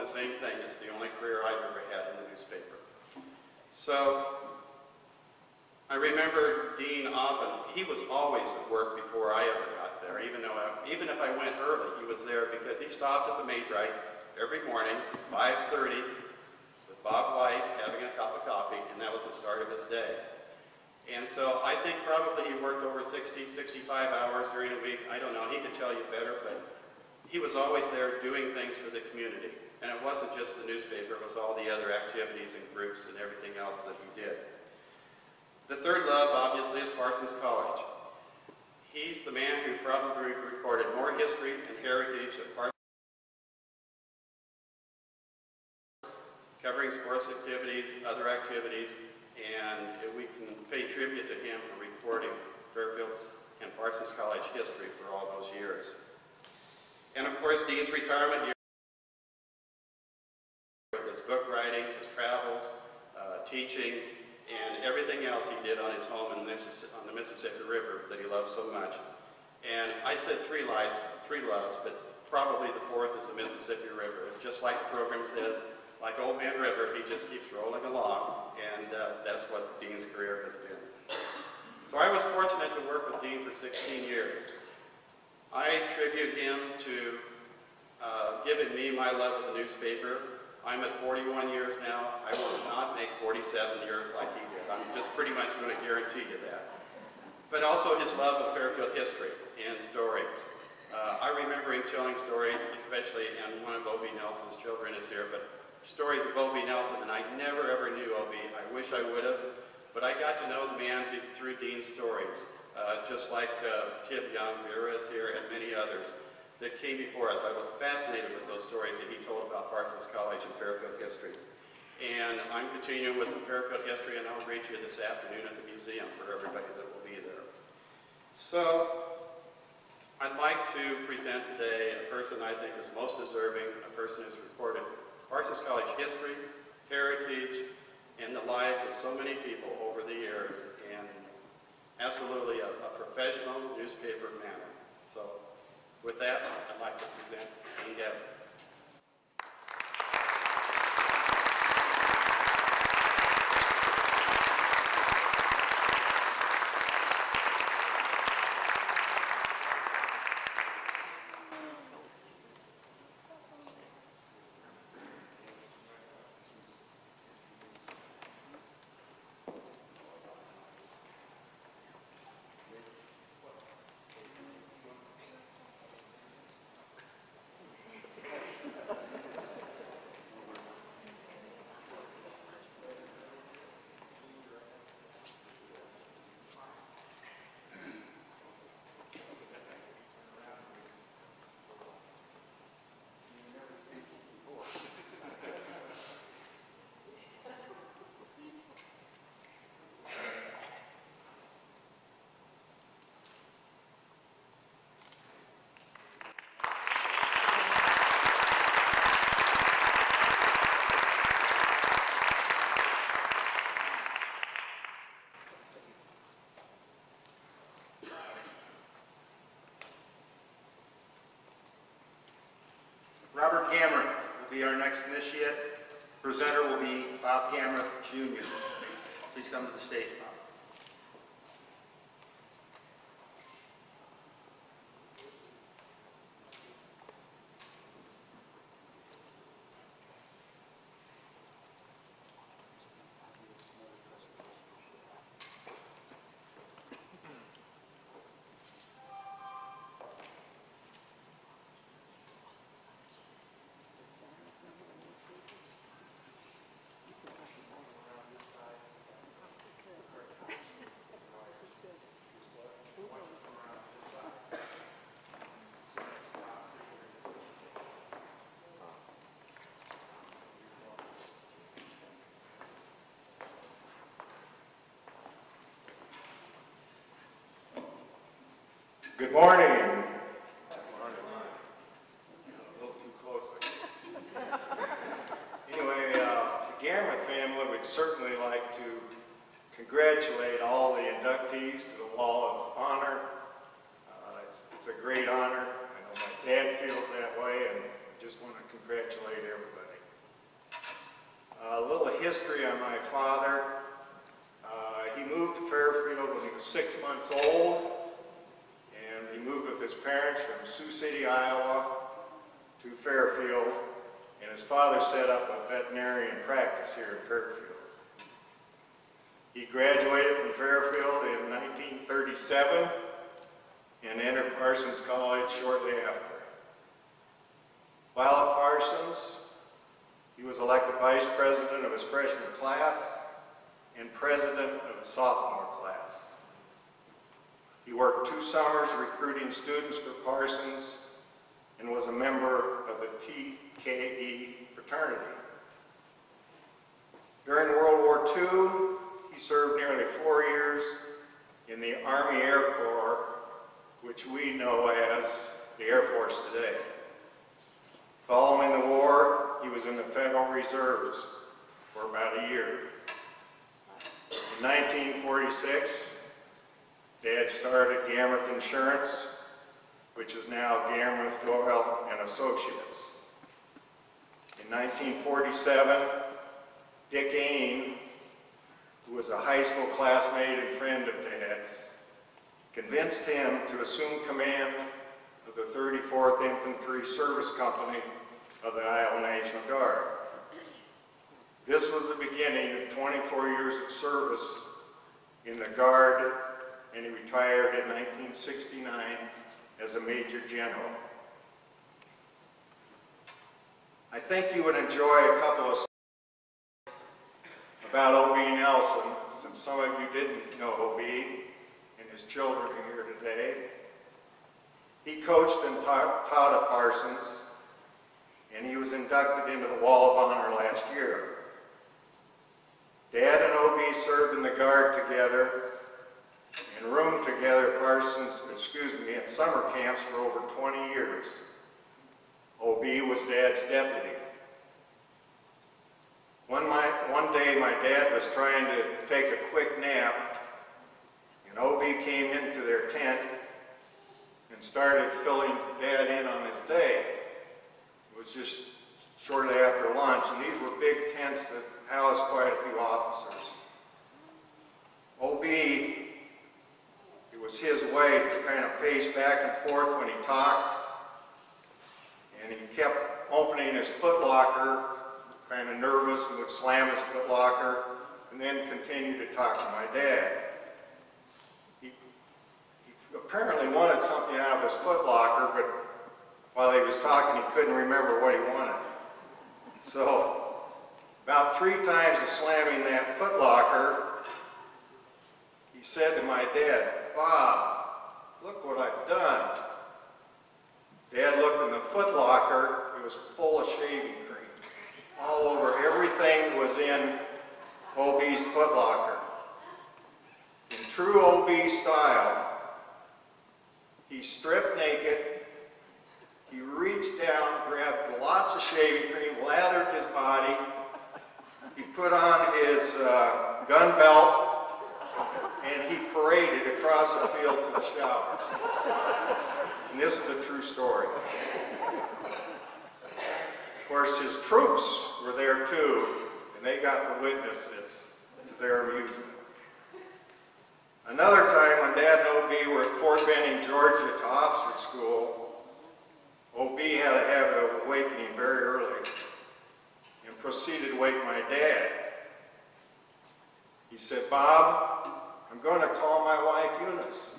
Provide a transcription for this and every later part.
the same thing. It's the only career I've ever had in the newspaper. So I remember Dean often, he was always at work before I ever got there, even if I went early, he was there because he stopped at the Maid-Rite every morning, 5:30, with Bob White having a cup of coffee, and that was the start of his day. And so I think probably he worked over 60, 65 hours during a week. I don't know, he could tell you better, but he was always there doing things for the community. And it wasn't just the newspaper, it was all the other activities and groups and everything else that he did. The third love, obviously, is Parsons College. He's the man who probably recorded more history and heritage of Parsons, covering sports activities, other activities, and we can pay tribute to him for recording Fairfield's and Parsons College history for all those years. And of course, Dean's retirement year, with his book writing, his travels, teaching, and everything else he did on his home on the Mississippi River that he loved so much. And I said three loves, but probably the fourth is the Mississippi River. It's just like the program says, like Old Man River, he just keeps rolling along, and that's what Dean's career has been. So I was fortunate to work with Dean for 16 years. I attribute him to giving me my love of the newspaper. I'm at 41 years now. I will not make 47 years like he did. I'm just pretty much going to guarantee you that. But also his love of Fairfield history and stories. I remember him telling stories, especially, and one of Obie Nelson's children is here, but stories of Obie Nelson, and I never ever knew Obie. I wish I would have, but I got to know the man through Dean's stories, just like Tib Young, Vera is here, and many others that came before us. I was fascinated with those stories that he told about Parsons College and Fairfield history. And I'm continuing with the Fairfield history, and I'll greet you this afternoon at the museum for everybody that will be there. So I'd like to present today a person I think is most deserving, a person who's recorded Parsons College history, heritage, and the lives of so many people over the years, and absolutely a professional newspaper man. So with that, I'd like to present Dean Gavin. Robert Gamreth will be our next initiate. Presenter will be Bob Gamreth, Jr. Please come to the stage, Bob. Good morning. A little too close, I guess. Anyway, the Gamreth family would certainly like to congratulate all the inductees to the Wall of Honor. It's a great honor. I know my dad feels that way, and I just want to congratulate everybody. A little history on my father. He moved to Fairfield when he was 6 months old, and he moved with his parents from Sioux City, Iowa to Fairfield, and his father set up a veterinarian practice here in Fairfield. He graduated from Fairfield in 1937 and entered Parsons College shortly after. While at Parsons, he was elected vice president of his freshman class and president of the sophomore class. He worked 2 summers recruiting students for Parsons and was a member of the TKE fraternity. During World War II, he served nearly 4 years in the Army Air Corps, which we know as the Air Force today. Following the war, he was in the Federal Reserves for about a year. In 1946, Dad started Gamreth Insurance, which is now Gamreth, Doyle and Associates. In 1947, Dick Ain, who was a high school classmate and friend of Dad's, convinced him to assume command of the 34th Infantry Service Company of the Iowa National Guard. This was the beginning of 24 years of service in the Guard, and he retired in 1969 as a Major General. I think you would enjoy a couple of about O.B. Nelson, since some of you didn't know O.B. and his children are here today. He coached and taught at Parsons, and he was inducted into the Wall of Honor last year. Dad and O.B. served in the Guard together and roomed together at summer camps for over 20 years. O.B. was Dad's deputy. One day my dad was trying to take a quick nap, and O.B. came into their tent and started filling Dad in on his day. It was just shortly after lunch, and these were big tents that housed quite a few officers. O.B., it was his way to kind of pace back and forth when he talked, and he kept opening his footlocker, kind of nervous, and would slam his footlocker, and then continue to talk to my dad. He apparently wanted something out of his footlocker, but while he was talking, he couldn't remember what he wanted. So, about 3 times of slamming that footlocker, he said to my dad, "Bob, look what I've done." Dad looked in the footlocker. It was full of shaving cream. All over, everything was in O.B.'s footlocker. In true O.B. style, he stripped naked, he reached down, grabbed lots of shaving cream, lathered his body, he put on his gun belt, and he paraded across the field to the showers. And this is a true story. Of course, his troops were there too, and they got to witness this to their amusement. Another time when Dad and O.B. were at Fort Benning, Georgia to officer school, O.B. had a habit of awakening very early and proceeded to wake my dad. He said, "Bob, I'm going to call my wife Eunice."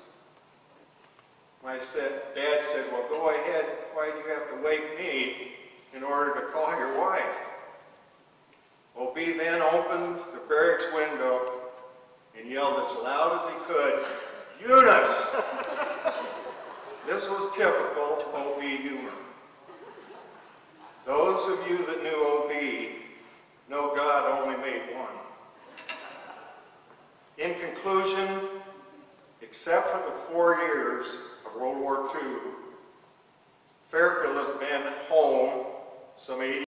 Dad said, "Well, go ahead. Why do you have to wake me in order to call your wife?" O.B. then opened the barracks window and yelled as loud as he could, "Eunice!" This was typical O.B. humor. Those of you that knew O.B. know God only made one. In conclusion, except for the 4 years of World War II, Fairfield has been home some 80